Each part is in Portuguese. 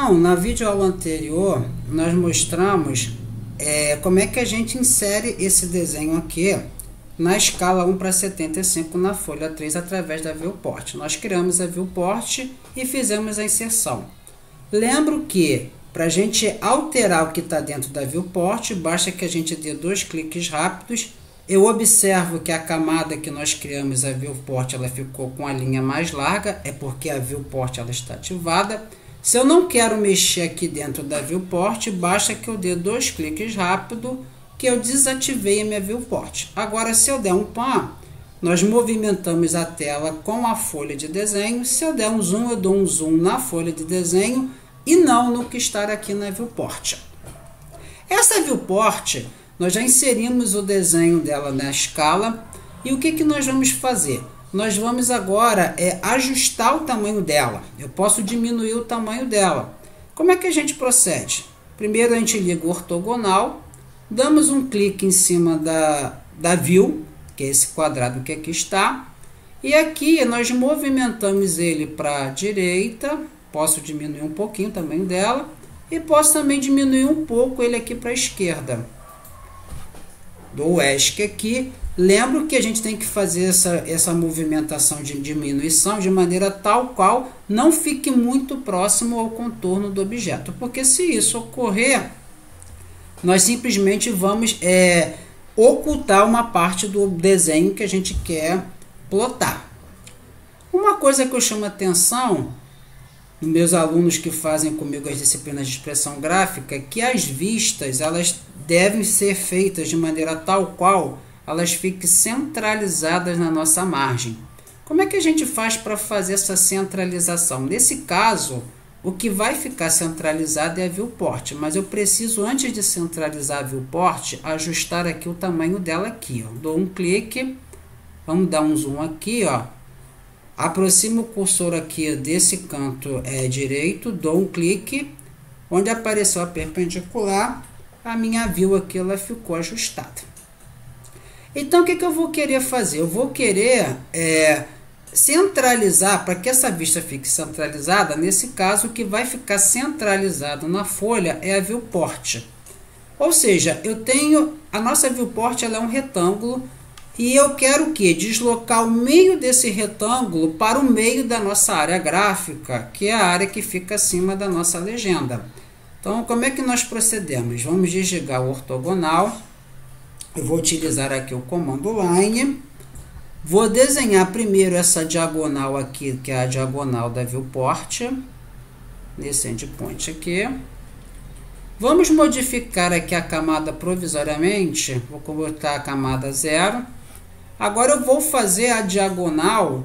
Então, na videoaula anterior, nós mostramos como é que a gente insere esse desenho aqui na escala 1:75 na folha 3 através da viewport. Nós criamos a viewport e fizemos a inserção. Lembro que para a gente alterar o que está dentro da viewport, basta que a gente dê 2 cliques rápidos. Eu observo que a camada que nós criamos, a viewport, ela ficou com a linha mais larga, é porque a viewport ela está ativada. Se eu não quero mexer aqui dentro da viewport, basta que eu dê 2 cliques rápido, que eu desativei a minha viewport. Agora, se eu der um pan, nós movimentamos a tela com a folha de desenho. Se eu der um zoom, eu dou um zoom na folha de desenho e não no que está aqui na viewport. Essa viewport, nós já inserimos o desenho dela na escala. E o que nós vamos fazer? Nós vamos agora ajustar o tamanho dela. Eu posso diminuir o tamanho dela. Como é que a gente procede? Primeiro a gente liga o ortogonal, damos um clique em cima da view, que é esse quadrado que aqui está, e aqui nós movimentamos ele para a direita. Posso diminuir um pouquinho o tamanho dela e posso também diminuir um pouco ele aqui para a esquerda. Dou o ESC aqui. Lembro que a gente tem que fazer essa movimentação de diminuição de maneira tal qual não fique muito próximo ao contorno do objeto, porque se isso ocorrer, nós simplesmente vamos ocultar uma parte do desenho que a gente quer plotar. Uma coisa que eu chamo a atenção nos meus alunos que fazem comigo as disciplinas de expressão gráfica, que as vistas elas devem ser feitas de maneira tal qual elas fiquem centralizadas na nossa margem. Como é que a gente faz para fazer essa centralização? Nesse caso, o que vai ficar centralizado é a viewport, mas eu preciso, antes de centralizar a viewport, ajustar aqui o tamanho dela aqui. Ó. Dou um clique, vamos dar um zoom aqui, ó. Aproximo o cursor aqui desse canto direito, dou um clique, onde apareceu a perpendicular, a minha view aqui ela ficou ajustada. Então, o que eu vou querer fazer? Eu vou querer centralizar, para que essa vista fique centralizada. Nesse caso, o que vai ficar centralizado na folha é a viewport. Ou seja, a nossa viewport ela é um retângulo e eu quero o quê? Deslocar o meio desse retângulo para o meio da nossa área gráfica, que é a área que fica acima da nossa legenda. Então, como é que nós procedemos? Vamos desligar o ortogonal. Eu vou utilizar aqui o comando line. Vou desenhar primeiro essa diagonal aqui, que é a diagonal da viewport, nesse endpoint aqui. Vamos modificar aqui a camada provisoriamente. Vou botar a camada 0. Agora eu vou fazer a diagonal,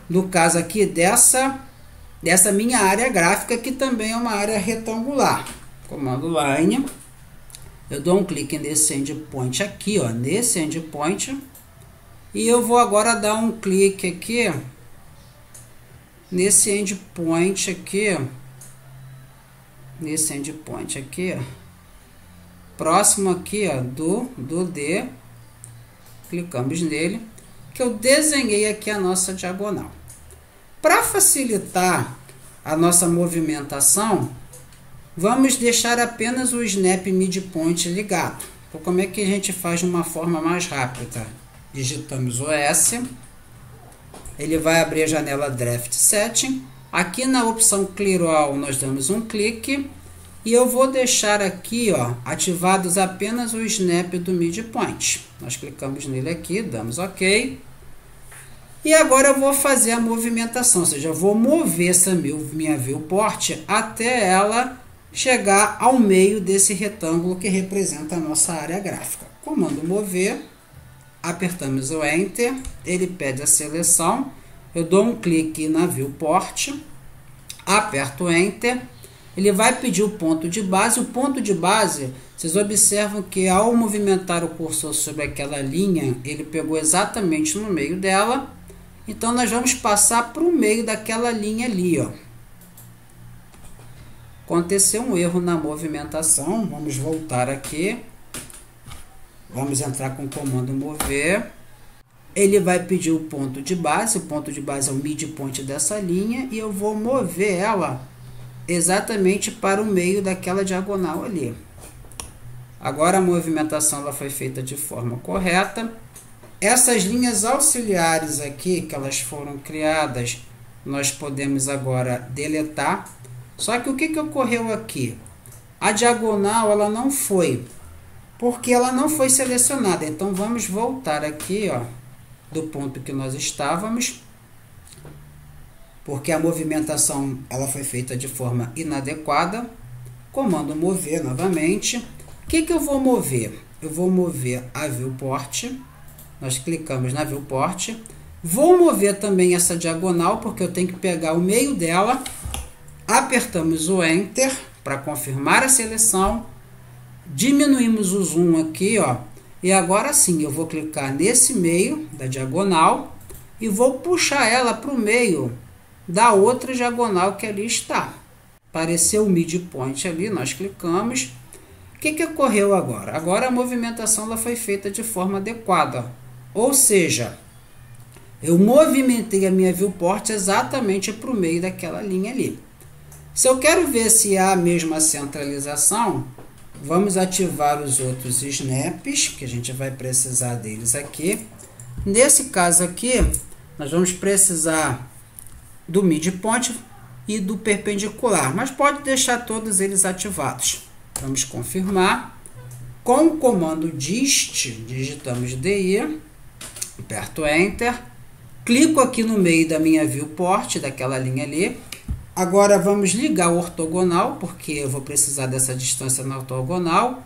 no caso aqui, dessa minha área gráfica, que também é uma área retangular. Comando line. Eu dou um clique nesse endpoint aqui, ó, nesse endpoint. E eu vou agora dar um clique aqui nesse endpoint aqui. Nesse endpoint aqui, ó, próximo aqui, ó, do D. Clicamos nele, que eu desenhei aqui a nossa diagonal. Para facilitar a nossa movimentação, vamos deixar apenas o Snap Midpoint ligado. Então, como é que a gente faz de uma forma mais rápida? Digitamos o S, ele vai abrir a janela Draft Setting. Aqui na opção Clear All nós damos um clique e eu vou deixar aqui, ó, ativados apenas o Snap do Midpoint. Nós clicamos nele aqui, damos OK. E agora eu vou fazer a movimentação, ou seja, eu vou mover essa minha viewport até ela chegar ao meio desse retângulo que representa a nossa área gráfica. Comando mover, apertamos o Enter, ele pede a seleção, eu dou um clique na viewport, aperto o Enter, ele vai pedir o ponto de base. O ponto de base, vocês observam que ao movimentar o cursor sobre aquela linha, ele pegou exatamente no meio dela. Então, nós vamos passar para o meio daquela linha ali, ó. Aconteceu um erro na movimentação, vamos voltar aqui. Vamos entrar com o comando mover. Ele vai pedir o ponto de base é o midpoint dessa linha, e eu vou mover ela exatamente para o meio daquela diagonal ali. Agora a movimentação ela foi feita de forma correta. Essas linhas auxiliares aqui, que elas foram criadas, nós podemos agora deletar. Só que o que ocorreu aqui? A diagonal ela não foi, porque ela não foi selecionada. Então vamos voltar aqui, ó, do ponto que nós estávamos, porque a movimentação ela foi feita de forma inadequada. Comando mover novamente. O que eu vou mover? Eu vou mover a viewport. Nós clicamos na viewport. Vou mover também essa diagonal, porque eu tenho que pegar o meio dela. Apertamos o Enter para confirmar a seleção. Diminuímos o zoom aqui, ó. E agora sim, eu vou clicar nesse meio da diagonal e vou puxar ela para o meio da outra diagonal que ali está. Apareceu o midpoint ali, nós clicamos. O que ocorreu agora? Agora a movimentação ela foi feita de forma adequada. Ou seja, eu movimentei a minha viewport exatamente para o meio daquela linha ali. Se eu quero ver se há a mesma centralização, vamos ativar os outros snaps, que a gente vai precisar deles aqui. Nesse caso aqui, nós vamos precisar do midpoint e do perpendicular, mas pode deixar todos eles ativados. Vamos confirmar. Com o comando dist, digitamos DI, aperto Enter, clico aqui no meio da minha viewport, daquela linha ali. Agora vamos ligar o ortogonal, porque eu vou precisar dessa distância na ortogonal.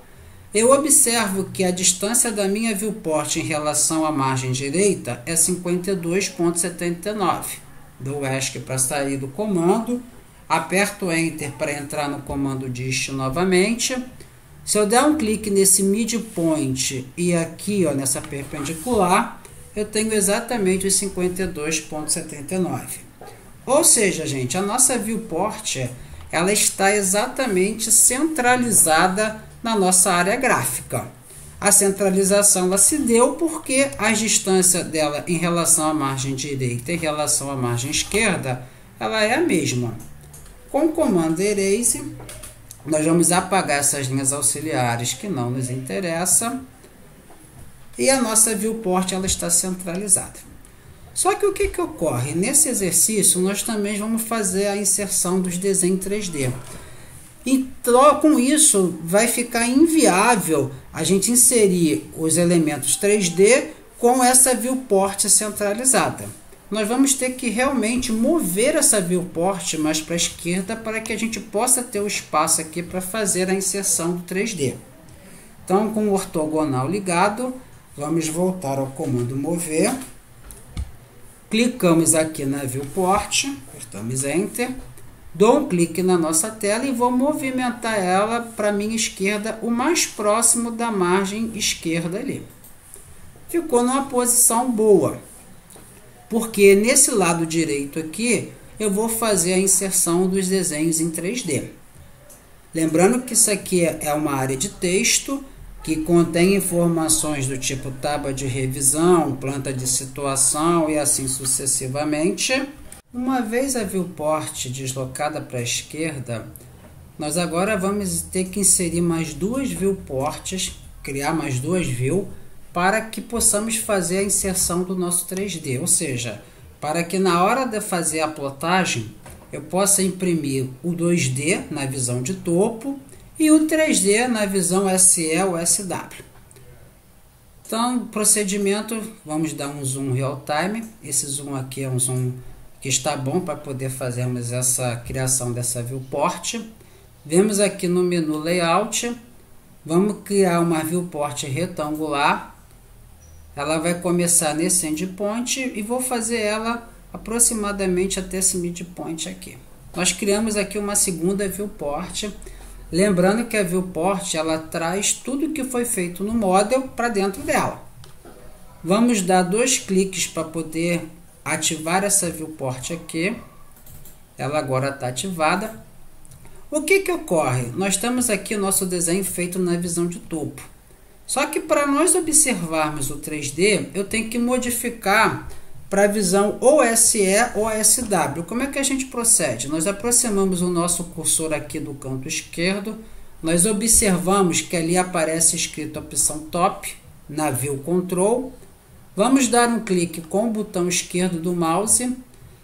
Eu observo que a distância da minha viewport em relação à margem direita é 52,79. Dou ESC para sair do comando. Aperto Enter para entrar no comando dist novamente. Se eu der um clique nesse midpoint e aqui, ó, nessa perpendicular, eu tenho exatamente os 52,79. Ou seja, gente, a nossa viewport ela está exatamente centralizada na nossa área gráfica. A centralização ela se deu porque a distância dela em relação à margem direita e em relação à margem esquerda, ela é a mesma. Com o comando Erase, nós vamos apagar essas linhas auxiliares que não nos interessam. E a nossa viewport ela está centralizada. Só que o que ocorre? Nesse exercício, nós também vamos fazer a inserção dos desenhos 3D. Então, com isso, vai ficar inviável a gente inserir os elementos 3D com essa viewport centralizada. Nós vamos ter que realmente mover essa viewport mais para a esquerda para que a gente possa ter o espaço aqui para fazer a inserção do 3D. Então, com o ortogonal ligado, vamos voltar ao comando mover. Clicamos aqui na viewport, apertamos Enter, dou um clique na nossa tela e vou movimentar ela para a minha esquerda, o mais próximo da margem esquerda ali. Ficou numa posição boa, porque nesse lado direito aqui eu vou fazer a inserção dos desenhos em 3D. Lembrando que isso aqui é uma área de texto, que contém informações do tipo tábua de revisão, planta de situação e assim sucessivamente. Uma vez a viewport deslocada para a esquerda, nós agora vamos ter que inserir mais duas viewports, criar mais duas views, para que possamos fazer a inserção do nosso 3D, ou seja, para que na hora de fazer a plotagem, eu possa imprimir o 2D na visão de topo, e o 3D na visão SE ou SW. Então, procedimento, vamos dar um zoom real time. Esse zoom aqui é um zoom que está bom para poder fazermos essa criação dessa viewport. Vemos aqui no menu Layout, vamos criar uma viewport retangular. Ela vai começar nesse endpoint e vou fazer ela aproximadamente até esse midpoint aqui. Nós criamos aqui uma segunda viewport. Lembrando que a viewport ela traz tudo que foi feito no model para dentro dela. Vamos dar dois cliques para poder ativar essa viewport aqui. Ela agora está ativada. O que ocorre? Nós temos aqui o nosso desenho feito na visão de topo. Só que para nós observarmos o 3D, eu tenho que modificar para a visão ou SE ou SW. Como é que a gente procede? Nós aproximamos o nosso cursor aqui do canto esquerdo, nós observamos que ali aparece escrito a opção Top, na View Control. Vamos dar um clique com o botão esquerdo do mouse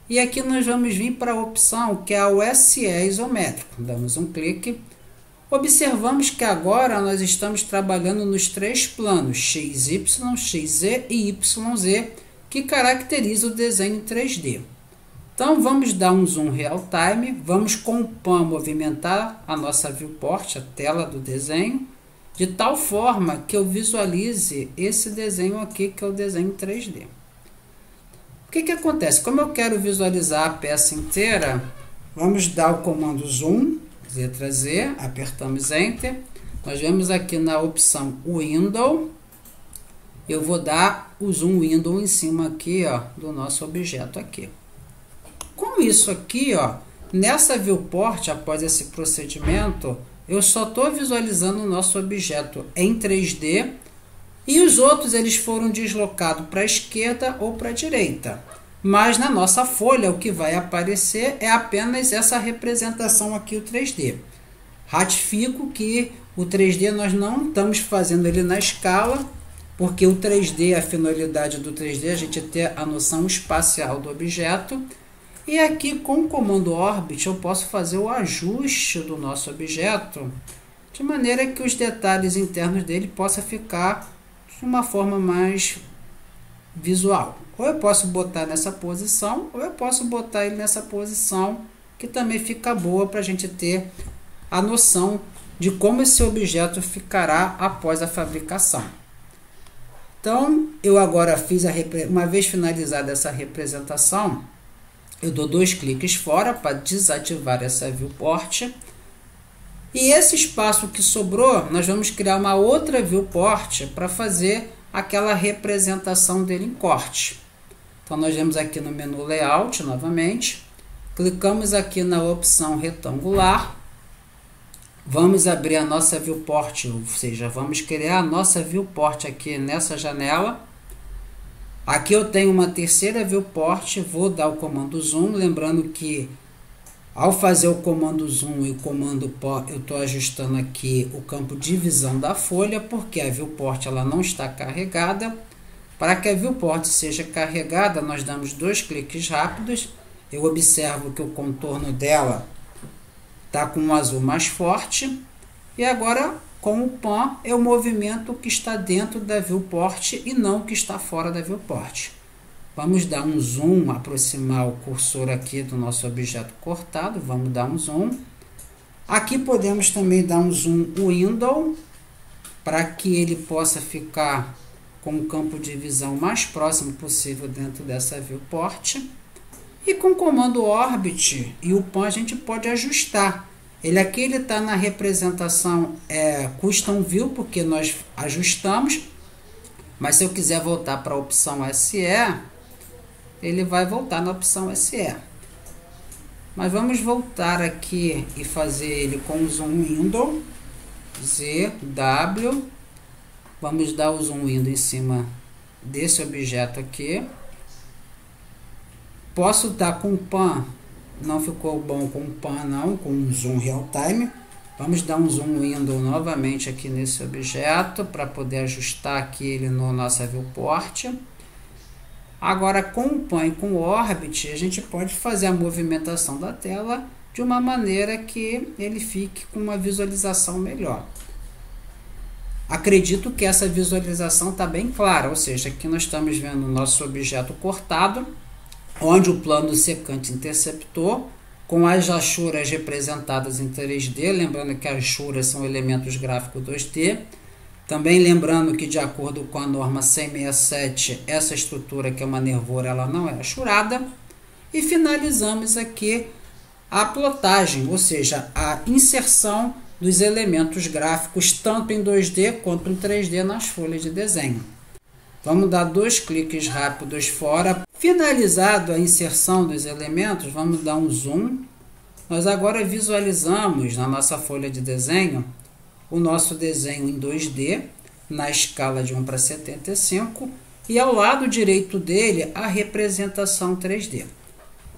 e aqui nós vamos vir para a opção que é o SE isométrico. Damos um clique. Observamos que agora nós estamos trabalhando nos três planos XY, XZ e YZ, que caracteriza o desenho em 3D. Então vamos dar um zoom real time, vamos com o pan movimentar a nossa viewport, a tela do desenho, de tal forma que eu visualize esse desenho aqui, que é o desenho 3D. O que acontece? Como eu quero visualizar a peça inteira, vamos dar o comando zoom, letra Z, apertamos Enter, nós vemos aqui na opção Window, eu vou dar o zoom window em cima aqui, ó, do nosso objeto aqui. Com isso aqui, ó, nessa viewport, após esse procedimento, eu só estou visualizando o nosso objeto em 3D e os outros eles foram deslocados para a esquerda ou para a direita. Mas na nossa folha o que vai aparecer é apenas essa representação aqui, o 3D. Ratifico que o 3D nós não estamos fazendo ele na escala, porque o 3D, a finalidade do 3D é a gente ter a noção espacial do objeto. E aqui com o comando Orbit eu posso fazer o ajuste do nosso objeto de maneira que os detalhes internos dele possam ficar de uma forma mais visual. Ou eu posso botar nessa posição, ou eu posso botar ele nessa posição, que também fica boa para a gente ter a noção de como esse objeto ficará após a fabricação. Então, eu agora fiz uma vez finalizada essa representação, eu dou 2 cliques fora para desativar essa viewport. E esse espaço que sobrou, nós vamos criar uma outra viewport para fazer aquela representação dele em corte. Então, nós vamos aqui no menu Layout, novamente, clicamos aqui na opção retangular, vamos abrir a nossa viewport, ou seja, vamos criar a nossa viewport aqui nessa janela. Aqui eu tenho uma terceira viewport, vou dar o comando zoom, lembrando que ao fazer o comando zoom e o comando PO, eu estou ajustando aqui o campo de visão da folha, porque a viewport ela não está carregada. Para que a viewport seja carregada, nós damos 2 cliques rápidos. Eu observo que o contorno dela está com um azul mais forte. E agora, com o pan, eu movimento o que está dentro da viewport e não o que está fora da viewport. Vamos dar um zoom, aproximar o cursor aqui do nosso objeto cortado. Vamos dar um zoom. Aqui podemos também dar um zoom window, para que ele possa ficar com o campo de visão mais próximo possível dentro dessa viewport. E com o comando Orbit e o pan a gente pode ajustar. Ele aqui está na representação Custom View, porque nós ajustamos. Mas se eu quiser voltar para a opção SE, ele vai voltar na opção SE. Mas vamos voltar aqui e fazer ele com o zoom window, ZW. Vamos dar o zoom window em cima desse objeto aqui. Posso dar com o pan, não ficou bom com o pan não, com o zoom real time. Vamos dar um zoom window novamente aqui nesse objeto, para poder ajustar aqui ele na nossa viewport. Agora com o pan e com o Orbit, a gente pode fazer a movimentação da tela de uma maneira que ele fique com uma visualização melhor. Acredito que essa visualização está bem clara, ou seja, aqui nós estamos vendo o nosso objeto cortado, onde o plano secante interceptou, com as achuras representadas em 3D, lembrando que as achuras são elementos gráficos 2D. Também lembrando que, de acordo com a norma 10067, essa estrutura que é uma nervoura, ela não é achurada. E finalizamos aqui a plotagem, ou seja, a inserção dos elementos gráficos tanto em 2D quanto em 3D nas folhas de desenho. Vamos dar 2 cliques rápidos fora. Finalizado a inserção dos elementos, vamos dar um zoom. Nós agora visualizamos na nossa folha de desenho o nosso desenho em 2D, na escala de 1:75, e ao lado direito dele a representação 3D.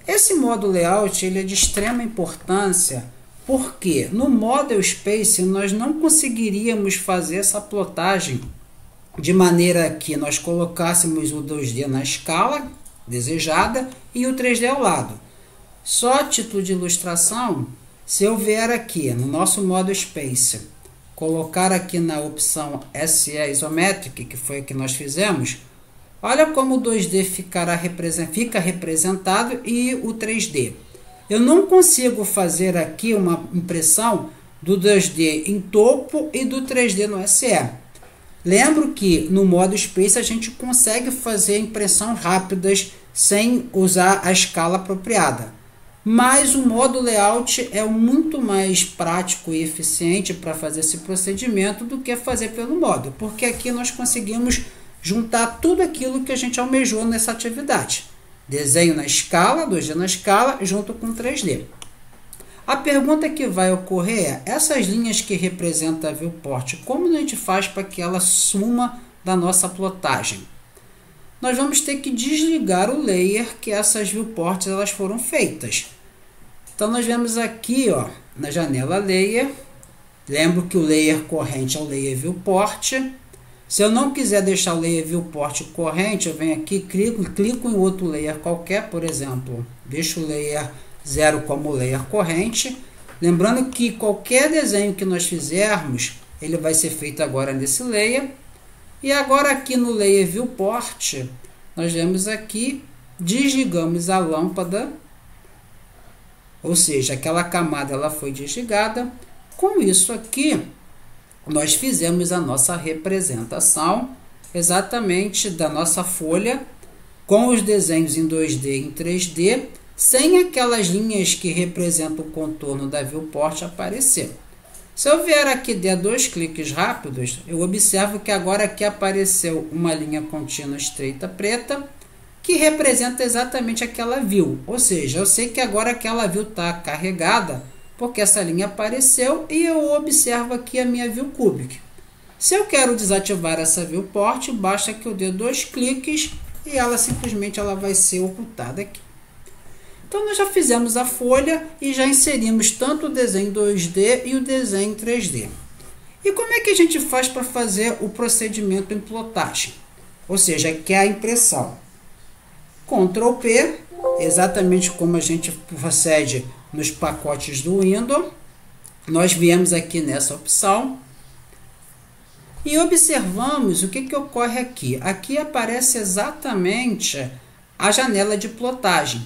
Esse modo layout ele é de extrema importância porque no Model Space nós não conseguiríamos fazer essa plotagem de maneira que nós colocássemos o 2D na escala desejada e o 3D ao lado. Só a título de ilustração, se eu vier aqui no nosso Model Space, colocar aqui na opção SE Isometric, que foi a que nós fizemos, olha como o 2D fica representado e o 3D. Eu não consigo fazer aqui uma impressão do 2D em topo e do 3D no SE. Lembro que no modo Space a gente consegue fazer impressões rápidas sem usar a escala apropriada. Mas o modo Layout é muito mais prático e eficiente para fazer esse procedimento do que fazer pelo modo, porque aqui nós conseguimos juntar tudo aquilo que a gente almejou nessa atividade. Desenho na escala, 2D na escala, junto com 3D. A pergunta que vai ocorrer é, essas linhas que representam a viewport, como a gente faz para que ela suma da nossa plotagem? Nós vamos ter que desligar o layer que essas viewports elas foram feitas. Então nós vemos aqui, ó, na janela Layer, lembro que o layer corrente é o layer viewport. Se eu não quiser deixar o layer viewport corrente, eu venho aqui, clico em outro layer qualquer, por exemplo, deixo o layer 0 como layer corrente. Lembrando que qualquer desenho que nós fizermos, ele vai ser feito agora nesse layer. E agora aqui no layer viewport, nós vemos aqui, desligamos a lâmpada, ou seja, aquela camada ela foi desligada. Com isso aqui, nós fizemos a nossa representação exatamente da nossa folha com os desenhos em 2D e em 3D, sem aquelas linhas que representam o contorno da viewport aparecer. Se eu vier aqui e der 2 cliques rápidos, eu observo que agora aqui apareceu uma linha contínua estreita preta, que representa exatamente aquela view. Ou seja, eu sei que agora aquela view está carregada, porque essa linha apareceu e eu observo aqui a minha view cubic. Se eu quero desativar essa viewport, basta que eu dê 2 cliques e ela simplesmente vai ser ocultada aqui. Então nós já fizemos a folha e já inserimos tanto o desenho 2D e o desenho 3D. E como é que a gente faz para fazer o procedimento em plotagem? Ou seja, que é a impressão. Ctrl P, exatamente como a gente procede nos pacotes do Windows. Nós viemos aqui nessa opção e observamos o que ocorre aqui. Aqui aparece exatamente a janela de plotagem.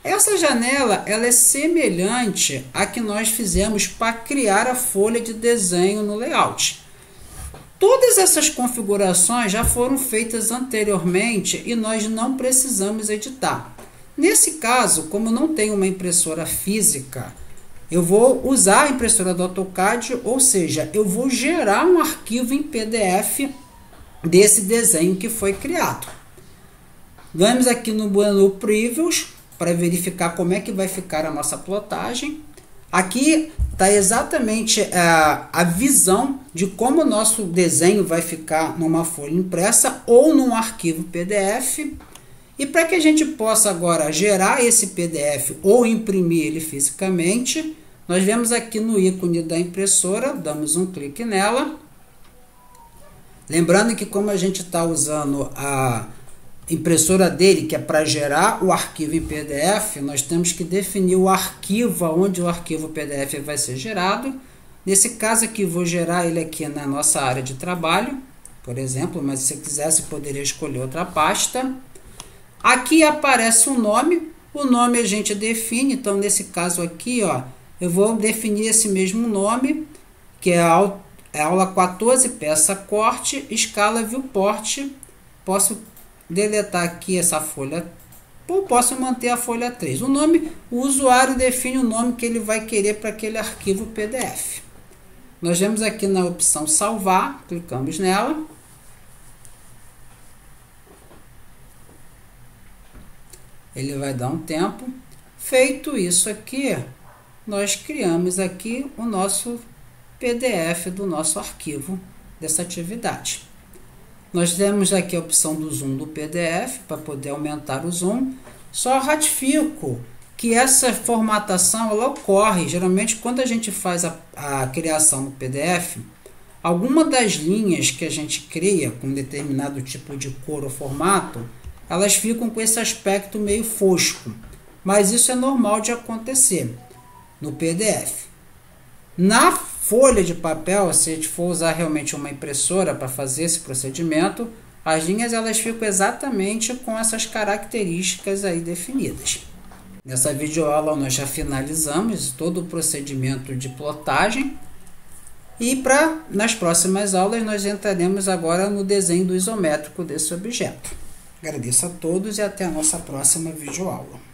Essa janela ela é semelhante à que nós fizemos para criar a folha de desenho no layout. Todas essas configurações já foram feitas anteriormente e nós não precisamos editar. Nesse caso, como não tenho uma impressora física, eu vou usar a impressora do AutoCAD, ou seja, eu vou gerar um arquivo em PDF desse desenho que foi criado. Vamos aqui no menu Previews para verificar como é que vai ficar a nossa plotagem. Aqui está exatamente a visão de como o nosso desenho vai ficar numa folha impressa ou num arquivo PDF. E para que a gente possa agora gerar esse PDF ou imprimir ele fisicamente, nós vemos aqui no ícone da impressora, damos um clique nela. Lembrando que como a gente está usando a impressora dele, que é para gerar o arquivo em PDF, nós temos que definir o arquivo, onde o arquivo PDF vai ser gerado. Nesse caso aqui, vou gerar ele aqui na nossa área de trabalho, por exemplo, mas se eu quisesse, poderia escolher outra pasta. Aqui aparece o nome a gente define, então nesse caso aqui, ó, eu vou definir esse mesmo nome, que é aula 14, peça corte, escala viewport. Posso deletar aqui essa folha, ou posso manter a folha 3. O usuário define o nome que ele vai querer para aquele arquivo PDF. Nós vemos aqui na opção salvar, clicamos nela. Ele vai dar um tempo. Feito isso aqui, nós criamos aqui o nosso PDF do nosso arquivo dessa atividade. Nós temos aqui a opção do zoom do PDF para poder aumentar o zoom. Só ratifico que essa formatação ela ocorre geralmente quando a gente faz a criação no PDF. Alguma das linhas que a gente cria com determinado tipo de cor ou formato, elas ficam com esse aspecto meio fosco, mas isso é normal de acontecer no PDF. Na folha de papel, se a gente for usar realmente uma impressora para fazer esse procedimento, as linhas elas ficam exatamente com essas características aí definidas. Nessa videoaula nós já finalizamos todo o procedimento de plotagem e nas próximas aulas nós entraremos agora no desenho do isométrico desse objeto. Agradeço a todos e até a nossa próxima videoaula.